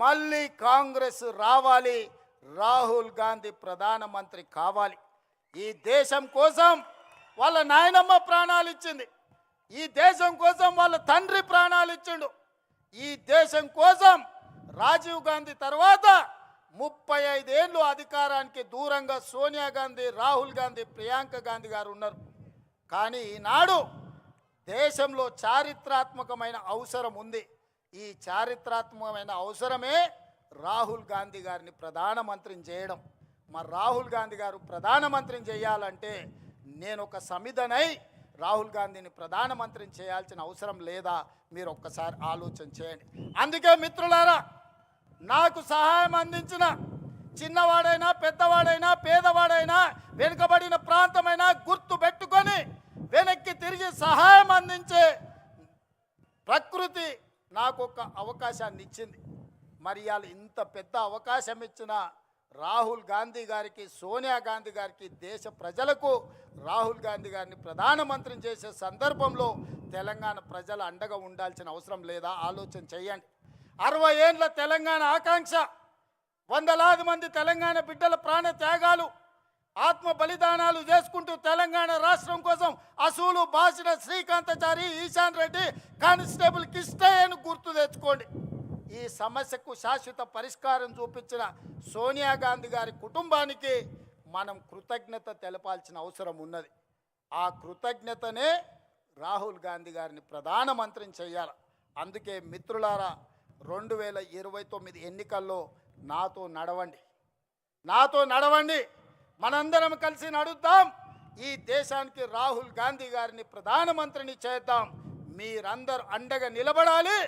మళ్ళీ కాంగ్రెస్ రావాలి, రాహుల్ గాంధీ ప్రధానమంత్రి కావాలి. ఈ దేశం కోసం వాళ్ళ నాయనమ్మ ప్రాణాలు ఇచ్చింది, ఈ దేశం కోసం వాళ్ళ తండ్రి ప్రాణాలు ఇచ్చిండు. ఈ దేశం కోసం రాజీవ్ గాంధీ తర్వాత 35 ఏళ్ళు అధికారానికి దూరంగా సోనియా గాంధీ, రాహుల్ గాంధీ, ప్రియాంక గాంధీ గారు ఉన్నారు. కానీ ఈనాడు దేశంలో చారిత్రాత్మకమైన అవసరం ఉంది. ఈ చారిత్రాత్మకమైన అవసరమే రాహుల్ గాంధీ గారిని ప్రధానమంత్రిని చేయడం. మరి రాహుల్ గాంధీ గారు ప్రధానమంత్రిని చేయాలంటే నేను ఒక సమిధనై రాహుల్ గాంధీని ప్రధానమంత్రిని చేయాల్సిన అవసరం లేదా? మీరు ఒక్కసారి ఆలోచన చేయండి. అందుకే మిత్రులారా, నాకు సహాయం అందించిన చిన్నవాడైనా, పెద్దవాడైనా, పేదవాడైనా, వెనుకబడిన ప్రాంతమైనా గుర్తు పెట్టుకొని వెనక్కి తిరిగి సహాయం అందించే ప్రకృతి నాకు ఒక అవకాశాన్ని ఇచ్చింది. మరి ఇవాళ ఇంత పెద్ద అవకాశం ఇచ్చిన రాహుల్ గాంధీ గారికి, సోనియా గాంధీ గారికి, దేశ ప్రజలకు రాహుల్ గాంధీ గారిని ప్రధానమంత్రిని చేసే సందర్భంలో తెలంగాణ ప్రజల అండగా ఉండాల్సిన అవసరం లేదా? ఆలోచన చేయండి. 60 ఏళ్ళ తెలంగాణ ఆకాంక్ష, వందలాది మంది తెలంగాణ బిడ్డల ప్రాణ త్యాగాలు, ఆత్మ బలిదానాలు చేసుకుంటూ తెలంగాణ రాష్ట్రం కోసం అసూలు బాసిన శ్రీకాంతాచారి, ఈశాన్ రెడ్డి, కానిస్టేబుల్ కిష్టయ్యను గుర్తు తెచ్చుకోండి. ఈ సమస్యకు శాశ్వత పరిష్కారం చూపించిన సోనియా గాంధీ గారి కుటుంబానికి మనం కృతజ్ఞత తెలపాల్సిన అవసరం ఉన్నది. ఆ కృతజ్ఞతనే రాహుల్ గాంధీ గారిని ప్రధానమంత్రిని చేయాలి. అందుకే మిత్రులారా, 2029 ఎన్నికల్లో నాతో నడవండి, మనందరం కలిసి నడుద్దాం. ఈ దేశానికి రాహుల్ గాంధీ గారిని ప్రధానమంత్రిని చేద్దాం. మీరందరూ అండగా నిలబడాలి.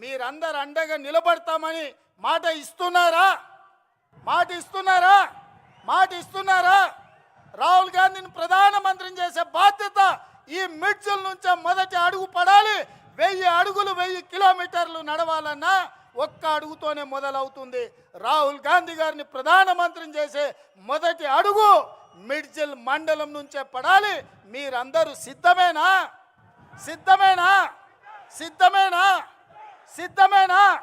మీరందరూ అండగా నిలబడతామని మాట ఇస్తున్నారా? రాహుల్ గాంధీని ప్రధానమంత్రిని చేసే బాధ్యత ఈ మిడ్జిల్ నుంచే మొదటి అడుగు పడాలి. 1000 అడుగులు 1000 కిలోమీటర్లు నడవాలన్నా ఒక్క అడుగుతోనే మొదలవుతుంది. రాహుల్ గాంధీ గారిని ప్రధానమంత్రిని చేసే మొదటి అడుగు మిడ్జిల్ మండలం నుంచే పడాలి. మీరందరూ సిద్ధమేనా?